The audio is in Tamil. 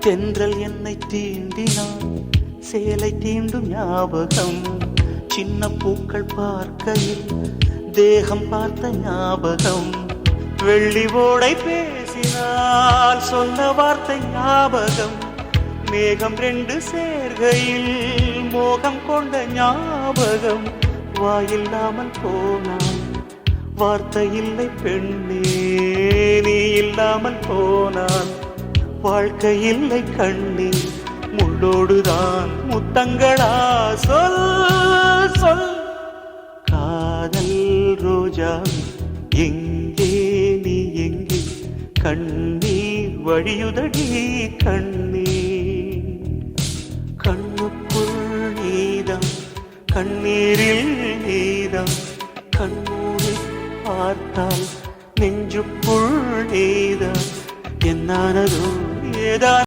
தென்றல் என்னை தீண்டினான், சேலை தீண்டும் ஞாபகம். சின்ன பூக்கள் பார்க்கையில் தேகம் பார்த்த ஞாபகம். வெள்ளி ஓடை பேசினால் சொன்ன வார்த்தை ஞாபகம். மேகம் ரெண்டு சேர்கையில் மோகம் கொண்ட ஞாபகம். வாயில்லாமல் போனான், வார்த்தை இல்லை பெண்ணே, நீ இல்லாமல் போனான். வாழ்க்கை இல்லை கண்ணே, முள்ளோடுதான் முத்தங்களா? சொல் சொல். காதல் ரோஜா எங்கே, நீ எங்கே? கண்ணீர் வழியுதடி கண்ணீர். கண்ணுக்குள் நீதான், கண்ணீரில் நீதான். கண்ணூரை பார்த்தால் நெஞ்சுக்குள் நீதான். என்னானதோ ஏதான்